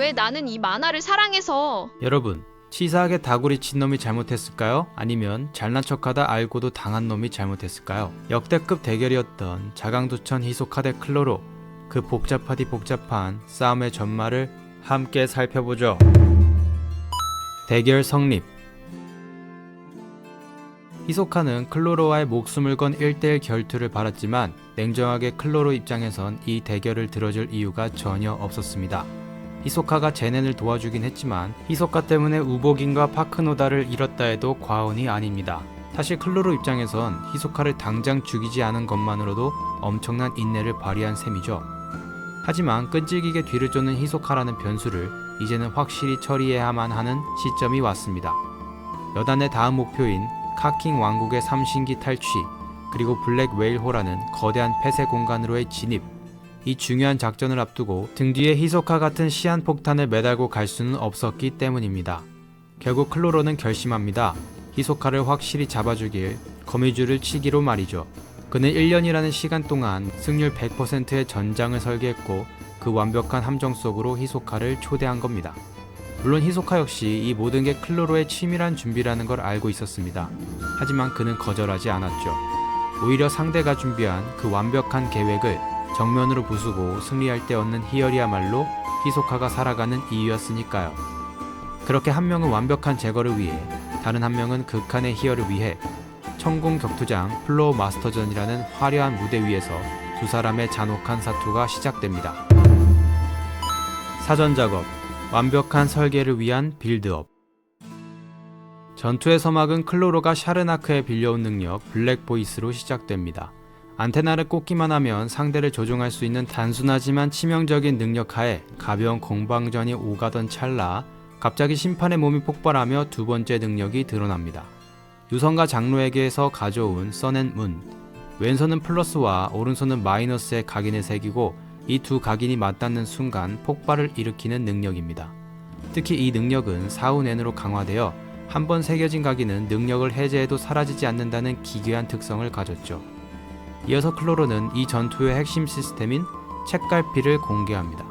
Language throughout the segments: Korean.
왜 나는 이 만화를 사랑해서. 여러분, 치사하게 다구리 친 놈이 잘못했을까요? 아니면 잘난 척하다 알고도 당한 놈이 잘못했을까요? 역대급 대결이었던 자강두천 히소카 대 클로로, 그 복잡하디 복잡한 싸움의 전말을 함께 살펴보죠. 대결 성립. 히소카는 클로로와의 목숨을 건 1대1 결투를 벌였지만 냉정하게 클로로 입장에선 이 대결을 들어줄 이유가 전혀 없었습니다. 히소카가 제넨을 도와주긴 했지만 히소카 때문에 우보긴과 파크노다를 잃었다 해도 과언이 아닙니다. 사실 클로로 입장에선 히소카를 당장 죽이지 않은 것만으로도 엄청난 인내를 발휘한 셈이죠. 하지만 끈질기게 뒤를 쫓는 히소카라는 변수를 이제는 확실히 처리해야만 하는 시점이 왔습니다. 여단의 다음 목표인 카킹 왕국의 삼신기 탈취, 그리고 블랙 웨일호라는 거대한 폐쇄 공간으로의 진입, 이 중요한 작전을 앞두고 등 뒤에 히소카 같은 시한폭탄을 매달고 갈 수는 없었기 때문입니다. 결국 클로로는 결심합니다. 히소카를 확실히 잡아주길 거미줄을 치기로 말이죠. 그는 1년이라는 시간 동안 승률 100%의 전장을 설계했고 그 완벽한 함정 속으로 히소카를 초대한 겁니다. 물론 히소카 역시 이 모든 게 클로로의 치밀한 준비라는 걸 알고 있었습니다. 하지만 그는 거절하지 않았죠. 오히려 상대가 준비한 그 완벽한 계획을 정면으로 부수고 승리할 때 얻는 희열이야말로 히소카가 살아가는 이유였으니까요. 그렇게 한 명은 완벽한 제거를 위해, 다른 한 명은 극한의 희열을 위해 천공 격투장 플로우 마스터전이라는 화려한 무대 위에서 두 사람의 잔혹한 사투가 시작됩니다. 사전 작업, 완벽한 설계를 위한 빌드업. 전투의 서막은 클로로가 샤르나크에 빌려온 능력 블랙 보이스로 시작됩니다. 안테나를 꽂기만 하면 상대를 조종할 수 있는 단순하지만 치명적인 능력 하에 가벼운 공방전이 오가던 찰나 갑자기 심판의 몸이 폭발하며 두 번째 능력이 드러납니다. 유성과 장로에게서 가져온 선앤문, 왼손은 플러스와 오른손은 마이너스의 각인을 새기고 이 두 각인이 맞닿는 순간 폭발을 일으키는 능력입니다. 특히 이 능력은 4후 내으로 강화되어 한 번 새겨진 각인은 능력을 해제해도 사라지지 않는다는 기괴한 특성을 가졌죠. 이어서 클로로는 이 전투의 핵심 시스템인 책갈피를 공개합니다.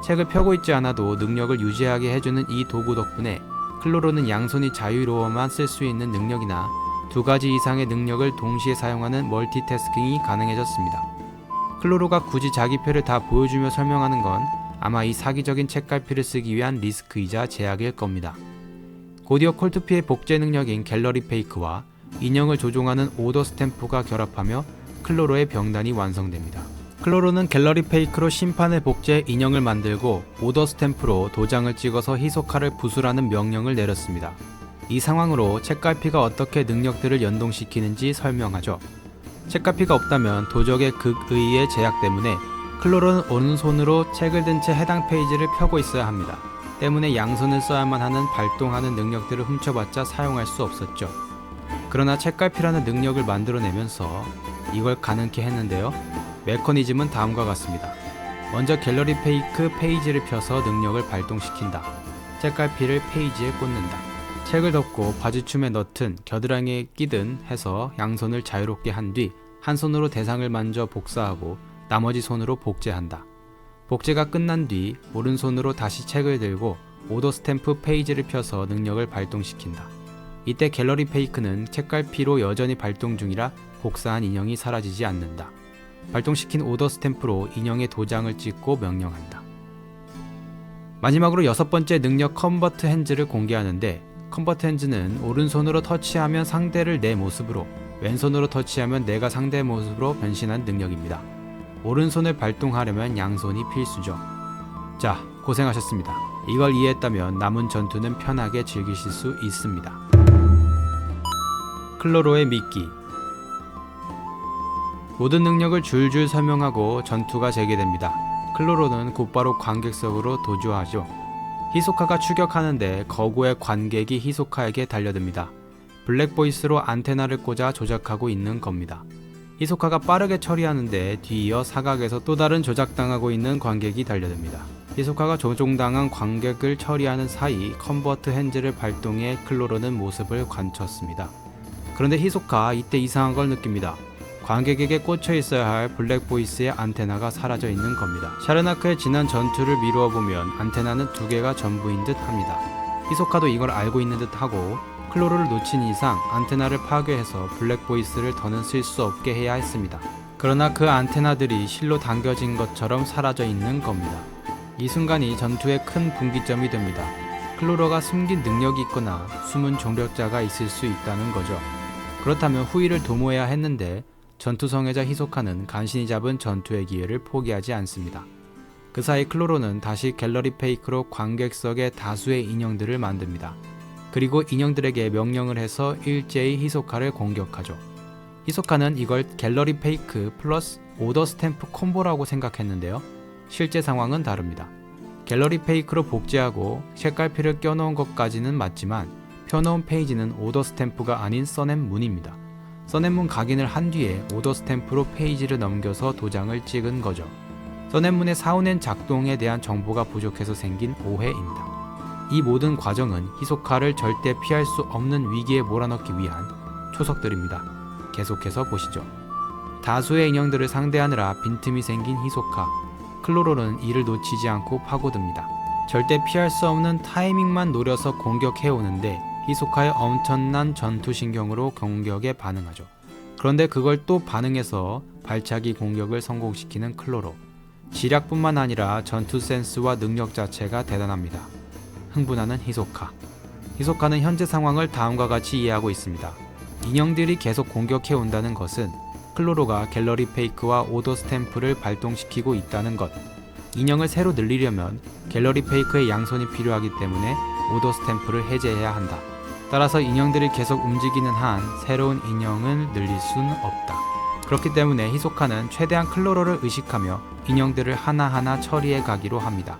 책을 펴고 있지 않아도 능력을 유지하게 해주는 이 도구 덕분에 클로로는 양손이 자유로워만 쓸 수 있는 능력이나 두 가지 이상의 능력을 동시에 사용하는 멀티태스킹이 가능해졌습니다. 클로로가 굳이 자기 표를 다 보여주며 설명하는 건 아마 이 사기적인 책갈피를 쓰기 위한 리스크이자 제약일 겁니다. 곧이어 콜트피의 복제 능력인 갤러리 페이크와 인형을 조종하는 오더 스탬프가 결합하며 클로로의 병단이 완성됩니다. 클로로는 갤러리 페이크로 심판의 복제 인형을 만들고 오더 스탬프로 도장을 찍어서 히소카를 부수라는 명령을 내렸습니다. 이 상황으로 책갈피가 어떻게 능력들을 연동시키는지 설명하죠. 책갈피가 없다면 도적의 극의의 제약 때문에 클로로는 오른손으로 책을 든 채 해당 페이지를 펴고 있어야 합니다. 때문에 양손을 써야만 하는 발동하는 능력들을 훔쳐봤자 사용할 수 없었죠. 그러나 책갈피라는 능력을 만들어내면서 이걸 가능케 했는데요. 메커니즘은 다음과 같습니다. 먼저 갤러리 페이크 페이지를 펴서 능력을 발동시킨다. 책갈피를 페이지에 꽂는다. 책을 덮고 바지춤에 넣든 겨드랑이에 끼든 해서 양손을 자유롭게 한 뒤 한 손으로 대상을 만져 복사하고 나머지 손으로 복제한다. 복제가 끝난 뒤 오른손으로 다시 책을 들고 오더 스탬프 페이지를 펴서 능력을 발동시킨다. 이때 갤러리 페이크는 책갈피로 여전히 발동 중이라 복사한 인형이 사라지지 않는다. 발동시킨 오더 스탬프로 인형의 도장을 찍고 명령한다. 마지막으로 6번째 능력 컨버트 핸즈를 공개하는데, 컨버트 핸즈는 오른손으로 터치하면 상대를 내 모습으로, 왼손으로 터치하면 내가 상대의 모습으로 변신한 능력입니다. 오른손을 발동하려면 양손이 필수죠. 자, 고생하셨습니다. 이걸 이해했다면 남은 전투는 편하게 즐기실 수 있습니다. 클로로의 미끼. 모든 능력을 줄줄 설명하고 전투가 재개됩니다. 클로로는 곧바로 관객석으로 도주하죠. 히소카가 추격하는데 거구의 관객이 히소카에게 달려듭니다. 블랙보이스로 안테나를 꽂아 조작하고 있는 겁니다. 히소카가 빠르게 처리하는데 뒤이어 사각에서 또 다른 조작당하고 있는 관객이 달려듭니다. 히소카가 조종당한 관객을 처리하는 사이 컨버트 핸즈를 발동해 클로로는 모습을 감췄습니다. 그런데 히소카 이때 이상한 걸 느낍니다. 관객에게 꽂혀 있어야 할 블랙보이스의 안테나가 사라져 있는 겁니다. 샤르나크의 지난 전투를 미루어 보면 안테나는 두 개가 전부인 듯 합니다. 히소카도 이걸 알고 있는 듯 하고 클로로를 놓친 이상 안테나를 파괴해서 블랙보이스를 더는 쓸 수 없게 해야 했습니다. 그러나 그 안테나들이 실로 당겨진 것처럼 사라져 있는 겁니다. 이 순간이 전투의 큰 분기점이 됩니다. 클로로가 숨긴 능력이 있거나 숨은 조력자가 있을 수 있다는 거죠. 그렇다면 후위를 도모해야 했는데 전투 성애자 히소카는 간신히 잡은 전투의 기회를 포기하지 않습니다. 그 사이 클로로는 다시 갤러리 페이크로 관객석에 다수의 인형들을 만듭니다. 그리고 인형들에게 명령을 해서 일제히 히소카를 공격하죠. 히소카는 이걸 갤러리 페이크 플러스 오더 스탬프 콤보라고 생각했는데요. 실제 상황은 다릅니다. 갤러리 페이크로 복제하고 색깔피를 껴놓은 것까지는 맞지만 펴놓은 페이지는 오더 스탬프가 아닌 써낸문입니다. 써낸문 각인을 한 뒤에 오더 스탬프로 페이지를 넘겨서 도장을 찍은 거죠. 써낸문의 사운엔 작동에 대한 정보가 부족해서 생긴 오해입니다. 이 모든 과정은 히소카를 절대 피할 수 없는 위기에 몰아넣기 위한 초석들입니다. 계속해서 보시죠. 다수의 인형들을 상대하느라 빈틈이 생긴 히소카. 클로로는 이를 놓치지 않고 파고듭니다. 절대 피할 수 없는 타이밍만 노려서 공격해오는데 히소카의 엄청난 전투신경으로 공격에 반응하죠. 그런데 그걸 또 반응해서 발차기 공격을 성공시키는 클로로. 지략뿐만 아니라 전투 센스와 능력 자체가 대단합니다. 흥분하는 히소카. 히소카는 현재 상황을 다음과 같이 이해하고 있습니다. 인형들이 계속 공격해온다는 것은 클로로가 갤러리 페이크와 오더 스탬프를 발동시키고 있다는 것. 인형을 새로 늘리려면 갤러리 페이크의 양손이 필요하기 때문에 오더 스탬프를 해제해야 한다. 따라서 인형들이 계속 움직이는 한 새로운 인형을 늘릴 수는 없다. 그렇기 때문에 히소카는 최대한 클로로를 의식하며 인형들을 하나하나 처리해 가기로 합니다.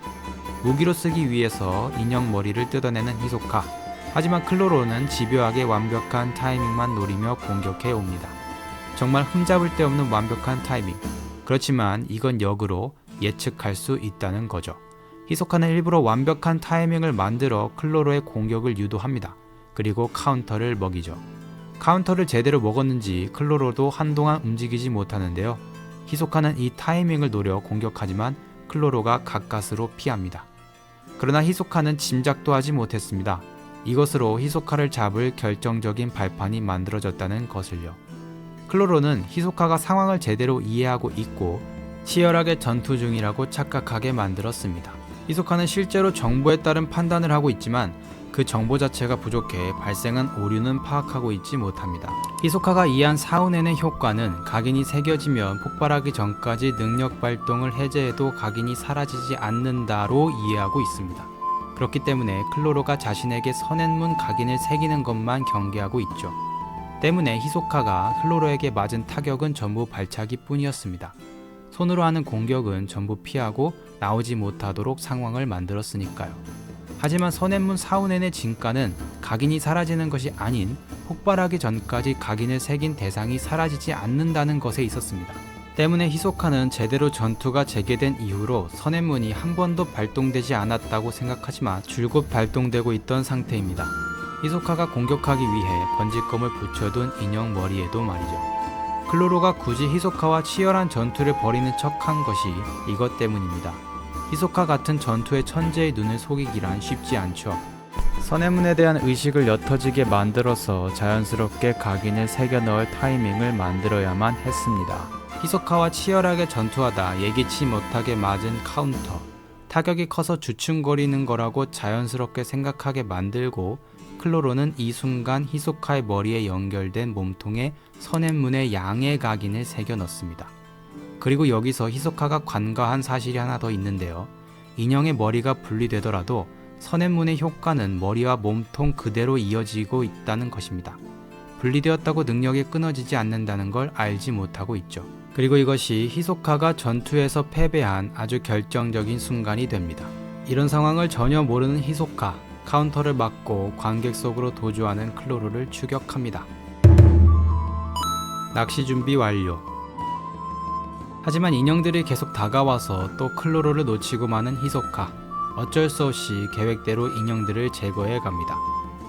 무기로 쓰기 위해서 인형 머리를 뜯어내는 히소카. 하지만 클로로는 집요하게 완벽한 타이밍만 노리며 공격해 옵니다. 정말 흠잡을 데 없는 완벽한 타이밍. 그렇지만 이건 역으로 예측할 수 있다는 거죠. 히소카는 일부러 완벽한 타이밍을 만들어 클로로의 공격을 유도합니다. 그리고 카운터를 먹이죠. 카운터를 제대로 먹었는지 클로로도 한동안 움직이지 못하는데요. 히소카는 이 타이밍을 노려 공격하지만 클로로가 가까스로 피합니다. 그러나 히소카는 짐작도 하지 못했습니다. 이것으로 히소카를 잡을 결정적인 발판이 만들어졌다는 것을요. 클로로는 히소카가 상황을 제대로 이해하고 있고 치열하게 전투 중이라고 착각하게 만들었습니다. 히소카는 실제로 정보에 따른 판단을 하고 있지만 그 정보 자체가 부족해 발생한 오류는 파악하고 있지 못합니다. 히소카가 이해한 사운엔의 효과는 각인이 새겨지면 폭발하기 전까지 능력 발동을 해제해도 각인이 사라지지 않는다로 이해하고 있습니다. 그렇기 때문에 클로로가 자신에게 선앤문 각인을 새기는 것만 경계하고 있죠. 때문에 히소카가 클로로에게 맞은 타격은 전부 발차기 뿐이었습니다. 손으로 하는 공격은 전부 피하고 나오지 못하도록 상황을 만들었으니까요. 하지만 선앤문 사운엔의 진가는 각인이 사라지는 것이 아닌 폭발하기 전까지 각인을 새긴 대상이 사라지지 않는다는 것에 있었습니다. 때문에 히소카는 제대로 전투가 재개된 이후로 선앤문이 한 번도 발동되지 않았다고 생각하지만 줄곧 발동되고 있던 상태입니다. 히소카가 공격하기 위해 번지검을 붙여둔 인형 머리에도 말이죠. 클로로가 굳이 히소카와 치열한 전투를 벌이는 척한 것이 이것 때문입니다. 히소카 같은 전투의 천재의 눈을 속이기란 쉽지 않죠. 선앤문에 대한 의식을 옅어지게 만들어서 자연스럽게 각인을 새겨 넣을 타이밍을 만들어야만 했습니다. 히소카와 치열하게 전투하다 예기치 못하게 맞은 카운터. 타격이 커서 주춤거리는 거라고 자연스럽게 생각하게 만들고 클로로는 이 순간 히소카의 머리에 연결된 몸통에 선앤문의 양의 각인을 새겨 넣습니다. 그리고 여기서 히소카가 관과한 사실이 하나 더 있는데요. 인형의 머리가 분리되더라도 선앤문의 효과는 머리와 몸통 그대로 이어지고 있다는 것입니다. 분리되었다고 능력이 끊어지지 않는다는 걸 알지 못하고 있죠. 그리고 이것이 히소카가 전투에서 패배한 아주 결정적인 순간이 됩니다. 이런 상황을 전혀 모르는 히소카, 카운터를 맞고 관객 속으로 도주하는 클로로를 추격합니다. 낚시 준비 완료. 하지만 인형들이 계속 다가와서 또 클로로를 놓치고 마는 히소카. 어쩔 수 없이 계획대로 인형들을 제거해 갑니다.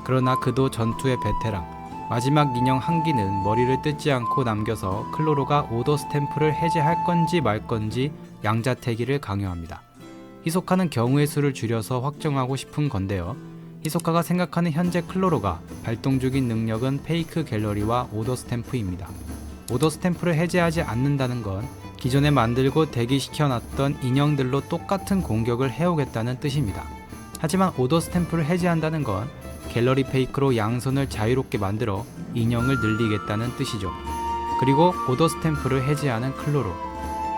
그러나 그도 전투의 베테랑. 마지막 인형 한기는 머리를 뜯지 않고 남겨서 클로로가 오더 스탬프를 해제할 건지 말 건지 양자택일을 강요합니다. 히소카는 경우의 수를 줄여서 확정하고 싶은 건데요. 히소카가 생각하는 현재 클로로가 발동 중인 능력은 페이크 갤러리와 오더 스탬프입니다. 오더 스탬프를 해제하지 않는다는 건 기존에 만들고 대기시켜놨던 인형들로 똑같은 공격을 해오겠다는 뜻입니다. 하지만 오더 스탬프를 해제한다는 건 갤러리 페이크로 양손을 자유롭게 만들어 인형을 늘리겠다는 뜻이죠. 그리고 오더 스탬프를 해제하는 클로로.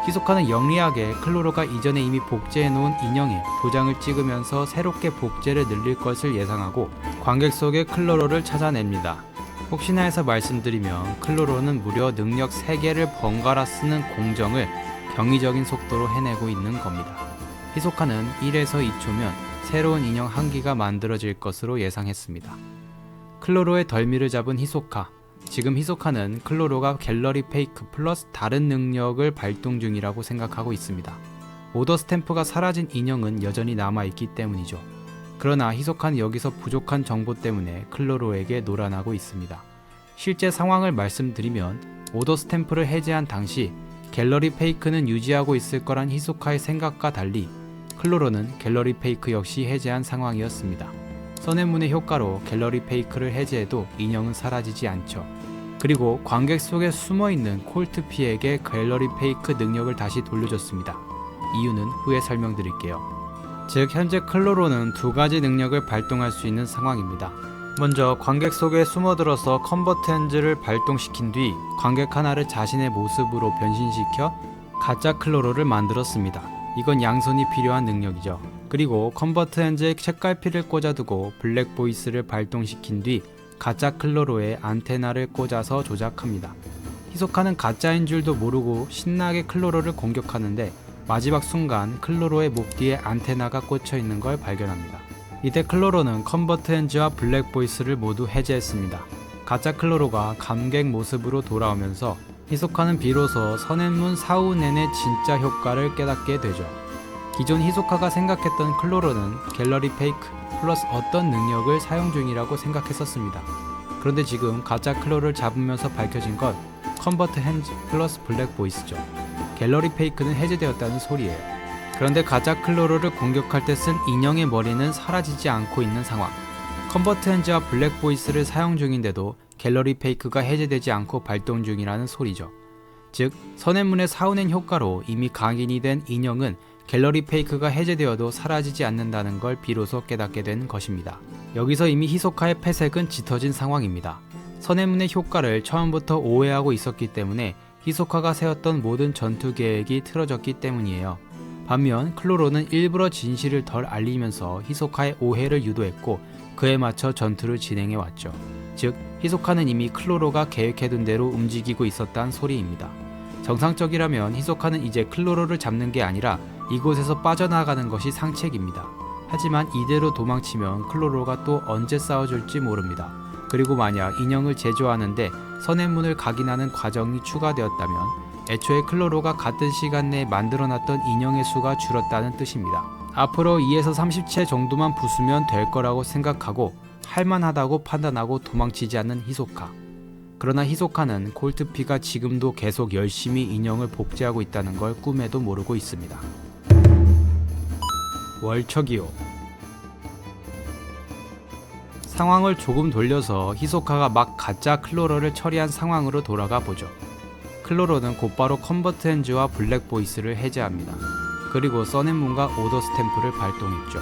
히소카는 영리하게 클로로가 이전에 이미 복제해놓은 인형에 도장을 찍으면서 새롭게 복제를 늘릴 것을 예상하고 관객 속의 클로로를 찾아냅니다. 혹시나 해서 말씀드리면 클로로는 무려 능력 3개를 번갈아 쓰는 공정을 경이적인 속도로 해내고 있는 겁니다. 히소카는 1에서 2초면 새로운 인형 한기가 만들어질 것으로 예상했습니다. 클로로의 덜미를 잡은 히소카. 지금 히소카는 클로로가 갤러리 페이크 플러스 다른 능력을 발동 중이라고 생각하고 있습니다. 오더 스탬프가 사라진 인형은 여전히 남아있기 때문이죠. 그러나 히소카는 여기서 부족한 정보 때문에 클로로에게 노란하고 있습니다. 실제 상황을 말씀드리면 오더 스탬프를 해제한 당시 갤러리 페이크는 유지하고 있을 거란 히소카의 생각과 달리 클로로는 갤러리 페이크 역시 해제한 상황이었습니다. 선앤문의 효과로 갤러리 페이크를 해제해도 인형은 사라지지 않죠. 그리고 관객 속에 숨어있는 콜트피에게 갤러리 페이크 능력을 다시 돌려줬습니다. 이유는 후에 설명드릴게요. 즉 현재 클로로는 2가지 능력을 발동할 수 있는 상황입니다. 먼저 관객 속에 숨어들어서 컨버트 핸즈를 발동시킨 뒤 관객 하나를 자신의 모습으로 변신시켜 가짜 클로로를 만들었습니다. 이건 양손이 필요한 능력이죠. 그리고 컨버트 핸즈에 책갈피를 꽂아두고 블랙 보이스를 발동시킨 뒤 가짜 클로로에 안테나를 꽂아서 조작합니다. 히소카는 가짜인 줄도 모르고 신나게 클로로를 공격하는데 마지막 순간 클로로의 목 뒤에 안테나가 꽂혀 있는 걸 발견합니다. 이때 클로로는 컨버트 핸즈와 블랙 보이스를 모두 해제했습니다. 가짜 클로로가 감객 모습으로 돌아오면서 히소카는 비로소 선앤문 사우넨의 진짜 효과를 깨닫게 되죠. 기존 히소카가 생각했던 클로로는 갤러리 페이크 플러스 어떤 능력을 사용 중이라고 생각했었습니다. 그런데 지금 가짜 클로를 잡으면서 밝혀진 건 컨버트 핸즈 플러스 블랙 보이스죠. 갤러리 페이크는 해제되었다는 소리예요. 그런데 가짜 클로로를 공격할 때 쓴 인형의 머리는 사라지지 않고 있는 상황. 컨버트 핸즈와 블랙 보이스를 사용 중인데도 갤러리 페이크가 해제되지 않고 발동 중이라는 소리죠. 즉 선앤문의 사우넨 효과로 이미 각인이 된 인형은 갤러리 페이크가 해제되어도 사라지지 않는다는 걸 비로소 깨닫게 된 것입니다. 여기서 이미 히소카의 패색은 짙어진 상황입니다. 선앤문의 효과를 처음부터 오해하고 있었기 때문에 히소카가 세웠던 모든 전투 계획이 틀어졌기 때문이에요. 반면 클로로는 일부러 진실을 덜 알리면서 히소카의 오해를 유도했고 그에 맞춰 전투를 진행해왔죠. 즉 히소카는 이미 클로로가 계획해둔 대로 움직이고 있었단 소리입니다. 정상적이라면 히소카는 이제 클로로를 잡는 게 아니라 이곳에서 빠져나가는 것이 상책입니다. 하지만 이대로 도망치면 클로로가 또 언제 싸워줄지 모릅니다. 그리고 만약 인형을 제조하는데 선앤문을 각인하는 과정이 추가되었다면 애초에 클로로가 같은 시간 내에 만들어놨던 인형의 수가 줄었다는 뜻입니다. 앞으로 2에서 30채 정도만 부수면 될 거라고 생각하고 할만하다고 판단하고 도망치지 않는 히소카. 그러나 히소카는 콜트피가 지금도 계속 열심히 인형을 복제하고 있다는 걸 꿈에도 모르고 있습니다. 월척이요. 상황을 조금 돌려서 히소카가 막 가짜 클로로를 처리한 상황으로 돌아가 보죠. 클로로는 곧바로 컨버트 핸즈와 블랙 보이스를 해제합니다. 그리고 선앤문과 오더 스탬프를 발동했죠.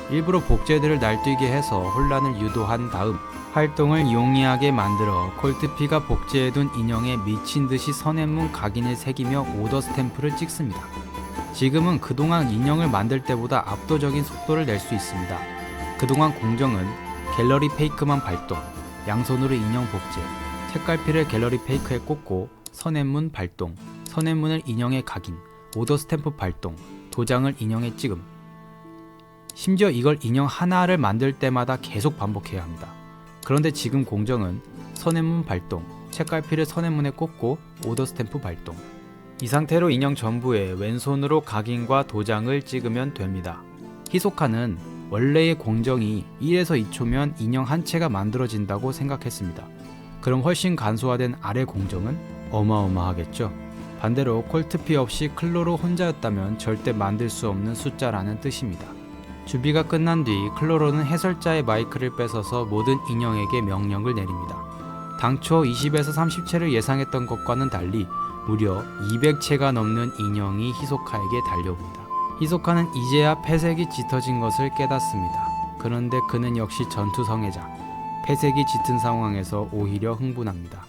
일부러 복제들을 날뛰게 해서 혼란을 유도한 다음 활동을 용이하게 만들어 콜트피가 복제해둔 인형에 미친듯이 선앤문 각인을 새기며 오더 스탬프를 찍습니다. 지금은 그동안 인형을 만들 때보다 압도적인 속도를 낼 수 있습니다. 그동안 공정은 갤러리 페이크만 발동, 양손으로 인형 복제, 책갈피를 갤러리 페이크에 꽂고 선앤문 발동, 선앤문을 인형에 각인, 오더 스탬프 발동, 도장을 인형에 찍음. 심지어 이걸 인형 하나를 만들 때마다 계속 반복해야 합니다. 그런데 지금 공정은 선앤문 발동, 책갈피를 선앤문에 꽂고 오더 스탬프 발동. 이 상태로 인형 전부에 왼손으로 각인과 도장을 찍으면 됩니다. 히소카는 원래의 공정이 1에서 2초면 인형 한 채가 만들어진다고 생각했습니다. 그럼 훨씬 간소화된 아래 공정은 어마어마하겠죠. 반대로 콜트피 없이 클로로 혼자였다면 절대 만들 수 없는 숫자라는 뜻입니다. 준비가 끝난 뒤 클로로는 해설자의 마이크를 뺏어서 모든 인형에게 명령을 내립니다. 당초 20에서 30채를 예상했던 것과는 달리 무려 200채가 넘는 인형이 히소카에게 달려옵니다. 히소카는 이제야 패색이 짙어진 것을 깨닫습니다. 그런데 그는 역시 전투성애자. 패색이 짙은 상황에서 오히려 흥분합니다.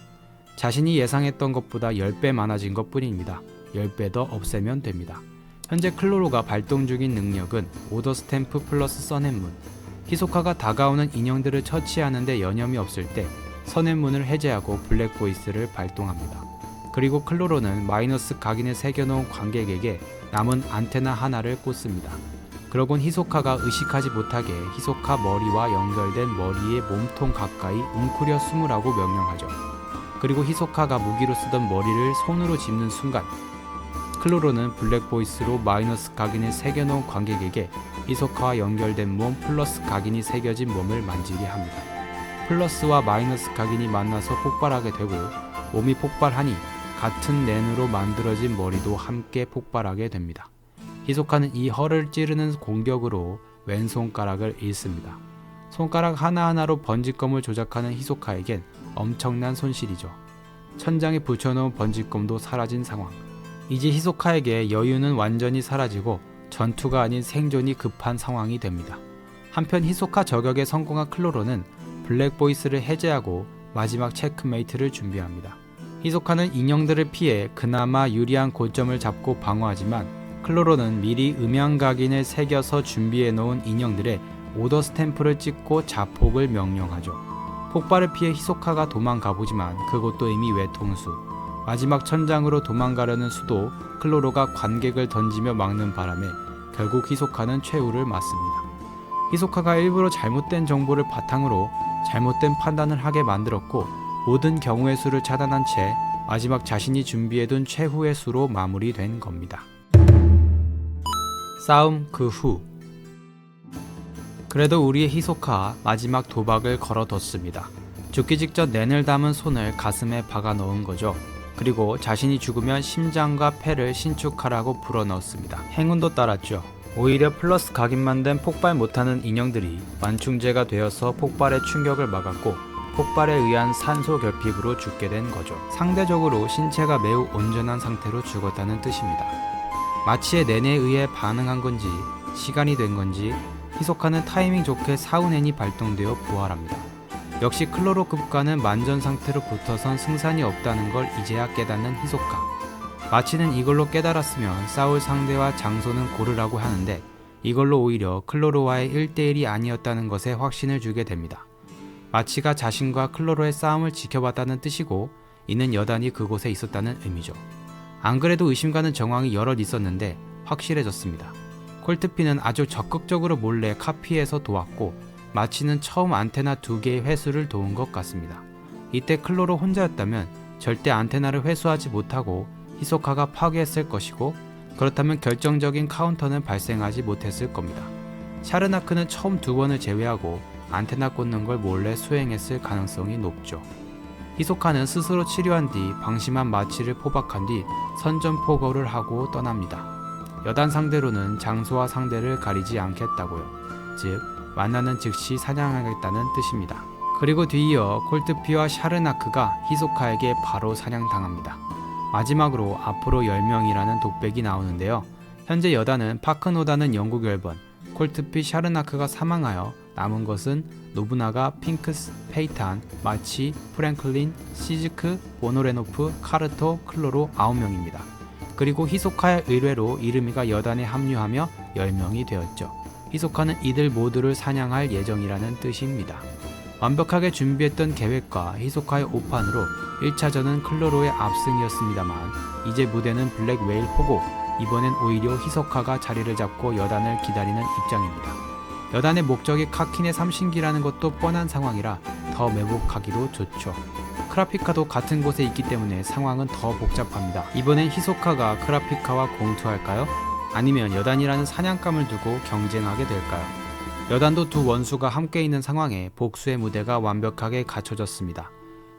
자신이 예상했던 것보다 10배 많아진 것 뿐입니다. 10배 더 없애면 됩니다. 현재 클로로가 발동 중인 능력은 오더 스탬프 플러스 선앤문. 히소카가 다가오는 인형들을 처치하는데 여념이 없을 때 선앤문을 해제하고 블랙보이스를 발동합니다. 그리고 클로로는 마이너스 각인을 새겨놓은 관객에게 남은 안테나 하나를 꽂습니다. 그러곤 히소카가 의식하지 못하게 히소카 머리와 연결된 머리의 몸통 가까이 웅크려 숨으라고 명령하죠. 그리고 히소카가 무기로 쓰던 머리를 손으로 짚는 순간 클로로는 블랙보이스로 마이너스 각인을 새겨놓은 관객에게 히소카와 연결된 몸 플러스 각인이 새겨진 몸을 만지게 합니다. 플러스와 마이너스 각인이 만나서 폭발하게 되고 몸이 폭발하니 같은 낸으로 만들어진 머리도 함께 폭발하게 됩니다. 히소카는 이 허를 찌르는 공격으로 왼손가락을 잃습니다. 손가락 하나하나로 번지검을 조작하는 히소카에겐 엄청난 손실이죠. 천장에 붙여놓은 번지검도 사라진 상황. 이제 히소카에게 여유는 완전히 사라지고 전투가 아닌 생존이 급한 상황이 됩니다. 한편 히소카 저격에 성공한 클로로는 블랙보이스를 해제하고 마지막 체크메이트를 준비합니다. 히소카는 인형들을 피해 그나마 유리한 고점을 잡고 방어하지만 클로로는 미리 음향각인을 새겨서 준비해 놓은 인형들의 오더 스탬프를 찍고 자폭을 명령하죠. 폭발을 피해 히소카가 도망가보지만 그것도 이미 외통수. 마지막 천장으로 도망가려는 수도 클로로가 관객을 던지며 막는 바람에 결국 히소카는 최후를 맞습니다. 히소카가 일부러 잘못된 정보를 바탕으로 잘못된 판단을 하게 만들었고 모든 경우의 수를 차단한 채 마지막 자신이 준비해둔 최후의 수로 마무리된 겁니다. 싸움 그 후 그래도 우리의 히소카 마지막 도박을 걸어뒀습니다. 죽기 직전 낸을 담은 손을 가슴에 박아 넣은 거죠. 그리고 자신이 죽으면 심장과 폐를 신축하라고 불어넣었습니다. 행운도 따랐죠. 오히려 플러스 각인만 된 폭발 못하는 인형들이 완충제가 되어서 폭발의 충격을 막았고 폭발에 의한 산소 결핍으로 죽게 된 거죠. 상대적으로 신체가 매우 온전한 상태로 죽었다는 뜻입니다. 마취의 낸에 의해 반응한 건지 시간이 된 건지 히소카는 타이밍 좋게 사우넨이 발동되어 부활합니다. 역시 클로로급과는 만전 상태로 붙어선 승산이 없다는 걸 이제야 깨닫는 히소카. 마치는 이걸로 깨달았으면 싸울 상대와 장소는 고르라고 하는데 이걸로 오히려 클로로와의 1대1이 아니었다는 것에 확신을 주게 됩니다. 마치가 자신과 클로로의 싸움을 지켜봤다는 뜻이고 이는 여단이 그곳에 있었다는 의미죠. 안 그래도 의심 가는 정황이 여럿 있었는데 확실해졌습니다. 콜트피는 아주 적극적으로 몰래 카피해서 도왔고 마치는 처음 안테나 2개의 회수를 도운 것 같습니다. 이때 클로로 혼자였다면 절대 안테나를 회수하지 못하고 히소카가 파괴했을 것이고 그렇다면 결정적인 카운터는 발생하지 못했을 겁니다. 샤르나크는 처음 2번을 제외하고 안테나 꽂는 걸 몰래 수행했을 가능성이 높죠. 히소카는 스스로 치료한 뒤 방심한 마치를 포박한 뒤 선전포고를 하고 떠납니다. 여단 상대로는 장소와 상대를 가리지 않겠다고요. 즉 만나는 즉시 사냥하겠다는 뜻입니다. 그리고 뒤이어 콜트피와 샤르나크가 히소카에게 바로 사냥당합니다. 마지막으로 앞으로 10명이라는 독백이 나오는데요. 현재 여단은 파크노다는 영국 열번, 콜트피 샤르나크가 사망하여 남은 것은 노부나가, 핑크스, 페이탄, 마치, 프랭클린, 시즈크, 보노레노프, 카르토, 클로로 9명입니다. 그리고 히소카의 의뢰로 이르미가 여단에 합류하며 10명이 되었죠. 히소카는 이들 모두를 사냥할 예정이라는 뜻입니다. 완벽하게 준비했던 계획과 히소카의 오판으로 1차전은 클로로의 압승이었습니다만 이제 무대는 블랙 웨일 호고 이번엔 오히려 히소카가 자리를 잡고 여단을 기다리는 입장입니다. 여단의 목적이 카킨의 삼신기라는 것도 뻔한 상황이라 더 매복하기도 좋죠. 크라피카도 같은 곳에 있기 때문에 상황은 더 복잡합니다. 이번엔 히소카가 크라피카와 공투할까요? 아니면 여단이라는 사냥감을 두고 경쟁하게 될까요? 여단도 두 원수가 함께 있는 상황에 복수의 무대가 완벽하게 갖춰졌습니다.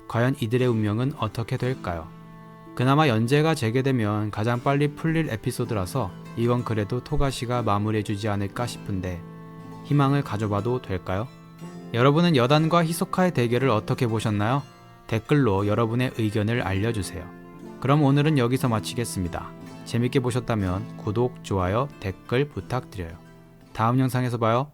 과연 이들의 운명은 어떻게 될까요? 그나마 연재가 재개되면 가장 빨리 풀릴 에피소드라서 이건 그래도 토가시가 마무리해주지 않을까 싶은데 희망을 가져봐도 될까요? 여러분은 여단과 히소카의 대결을 어떻게 보셨나요? 댓글로 여러분의 의견을 알려주세요. 그럼 오늘은 여기서 마치겠습니다. 재밌게 보셨다면 구독, 좋아요, 댓글 부탁드려요. 다음 영상에서 봐요.